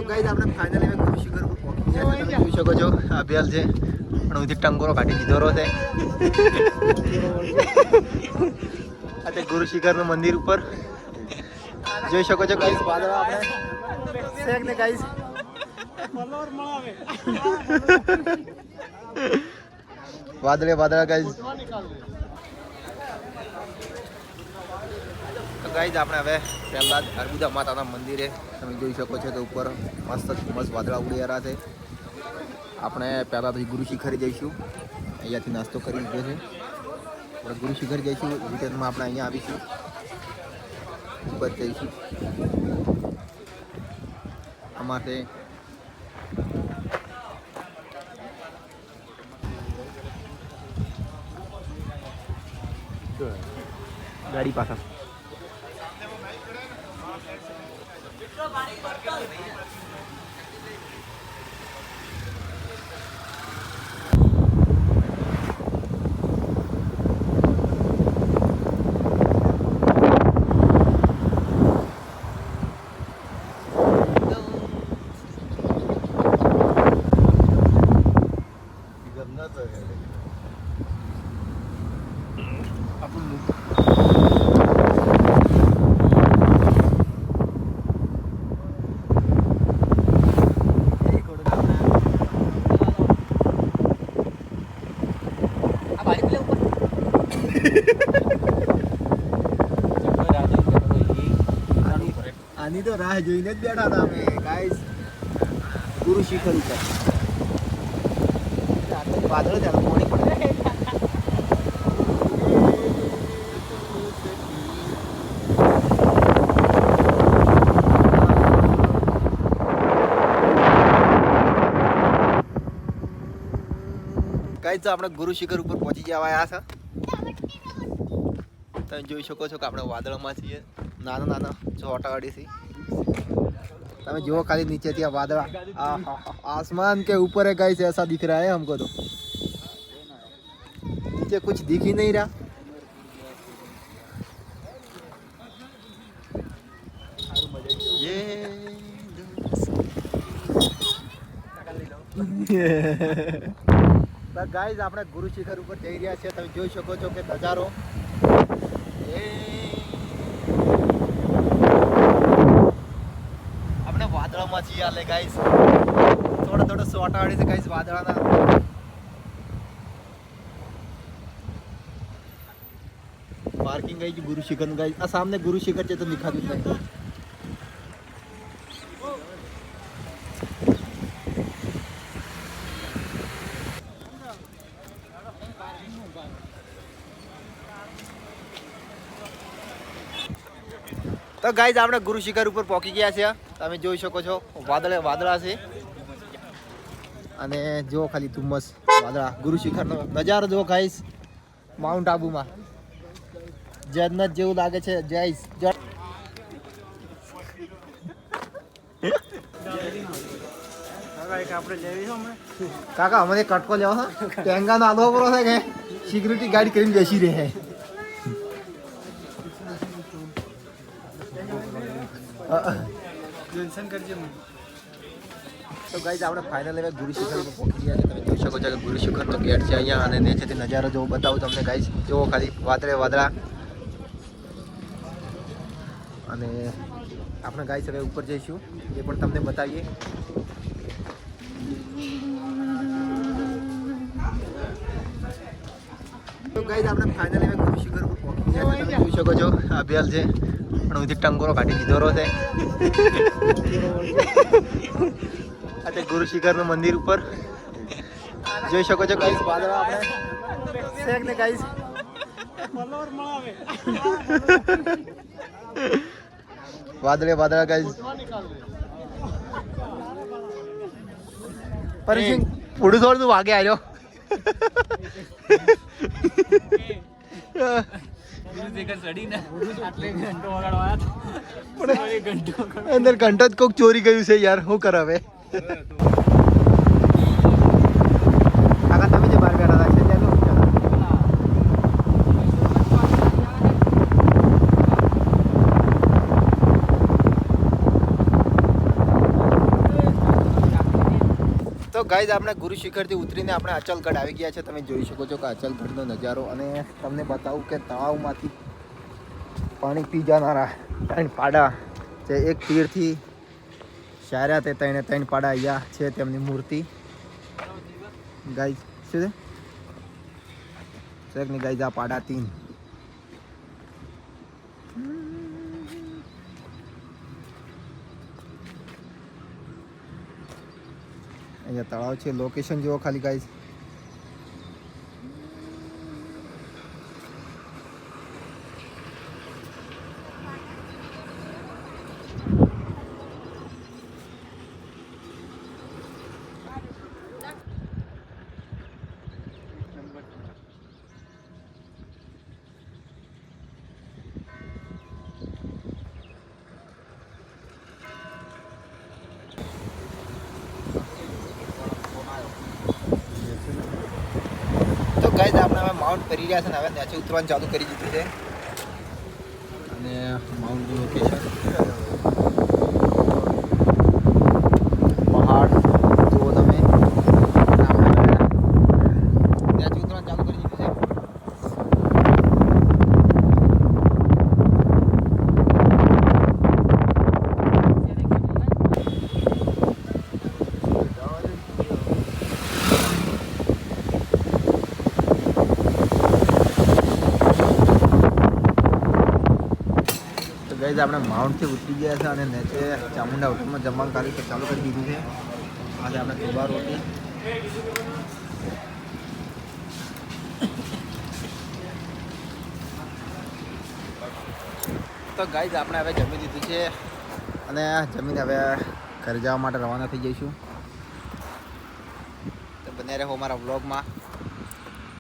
Guys આપણે finally હવે ગુરુ શિખર ઉપર પહોંચી ગયા છે. તમે જોઈ શકો છો આ બેલ છે પણ ઉધી ટંગોરો કાઢી દીધો છે. આ તે ગુરુ શિખરનું મંદિર ઉપર જોઈ શકો છો ગાઈસ વાદળા આપણે શેક ને ગાઈસ વાદળા ગાઈસ. તો ગાઈસ આપણે હવે પહેલા જ અર્બુદા માતાના મંદિરે તમે જોઈ શકો છો કે ઉપર મસ્ત વાદળા ઉડી રહ્યા છે. આપણે પહેલાં પછી ગુરુ શિખર જઈશું. અહીંયાથી નાસ્તો કરી લીધો છે. આપણે ગુરુ શિખર જઈશું. રિટર્નમાં આપણે અહીંયા આવીશું, ઉપર જઈશું. અમારે ગાડી પાછળ આની તો રાહ જોઈને જ બેઠા હતા અમે ગાઈસ ગુરુ શિખર ઉપર. વાદળ ચાલો પાણી પડે. ગાઈસ તો આપણે ગુરુ શિખર ઉપર પહોંચી જવા આવ્યા છે. તમે જોઈ શકો છો કે આપણે વાદળમાં છીએ. નાના ચોટાડી છે. તમે જુઓ खाली नीचे थी वादला, आसमान के ऊपर है गाइस, ऐसा दिख रहा है हमको. तो नीचे कुछ दिख ही नहीं रहा. गाइस આપણે ગુરુ શિખર ઉપર જઈ રહ્યા છે. તમે જોઈ શકો છો કે નજારો આપણે વાદળામાં છીએ હાલે ગાઈસ. થોડો સોટા આડી છે ગાઈસ વાદળાના. પાર્કિંગ ગઈ ગુરુ શિખર નું ગાઈસ. આ સામે ગુરુ શિખર છે તો દિખાતું જ નહીં. તો ગાઈઝ આપણે ગુરુ શિખર ઉપર પહોંચી ગયા છે. તમે જોઈ શકો છો વાદળા છે અને જો ખાલી ધુમ્મસ વાદળા. ગુરુ શિખરનો નજારો જો ગાઈઝ માઉન્ટ આબુમાં જન્નત જેવું લાગે છે. ગાઈઝ કાકા અમને કટકો લેવો છે. ટેંગા નો આલો પડો છે કે સિક્યુરિટી ગાર્ડ કરીને બેસી રહે. તો ગાઈઝ આપણે ફાઇનલ હવે ગુરુ શિખર ઉપર પહોંચી ગયા છે. તમે જોઈ શકો છો કે ગુરુ શિખરનો ગેટ છે અહીંયા અને નીચેથી નજારો જો બતાવું તમને ગાઈઝ. જો ખાલી વાદળા અને આપણે ગાઈઝ હવે ઉપર જઈશું એ પણ તમને બતાવીએ. તો ગાઈઝ આપણે ફાઇનલ હવે ગુરુ શિખર ઉપર પહોંચી ગયા છે. તમે જોઈ શકો છો આ બેલ છે પણ ઉધી ટંગોરો કાઢી દીધો છે. આ તે ગુરુ શિખરનું મંદિર ઉપર જોઈ શકો છો ગાઈસ વાદળા આપણે શેક ને ગાઈસ વાદળા ગાઈસ. પર થોડું થોડું વાગે આવ્યો. અંદર ઘંટો જ કોક ચોરી ગયું છે યાર. શું કરાવે કાકા તમે જે બહાર બેઠા હતા છે તો ગાઈઝ આપણે ગુરુ શિખરથી ઉતરીને આપણે અચલગઢ આવી ગયા છે. તમે જોઈ શકો છો કે અચલગઢનો નજારો. અને તમને બતાવું કે તળાવમાંથી પાણી પી જનારા 3 પાડા જે એક તીરથી શાર્યા તે 3 પાડા અહીંયા છે તેમની મૂર્તિ. ગાઈઝ શું છે શેકની ગાઈઝ આ પાડા 3 અહીંયા તળાવ છે. લોકેશન જુઓ ખાલી ગાઈઝ. તો ગાઈઝ આપણે હવે માઉન્ટ કરી રહ્યા છે ને હવે નીચે ઉતરવાનું ચાલુ કરી દીધું છે. અને માઉન્ટનું લોકેશન પહાડ જુઓ તમે. નીચે ઉતરવાનું ચાલુ કરી દીધું છે. ગાઈઝ આપણે માઉન્ટથી ઉતરી ગયા છે અને નીચે ચામુંડા હોટલમાં જમવાનું ચાલુ કરી દીધું છે. આજે આપણે કુબા રોટી તો ગાઈઝ આપણે હવે જમી દીધું છે અને જમીને હવે ઘરે જવા માટે રવાના થઈ જઈશું. તો બને રહો મારા વ્લોગમાં.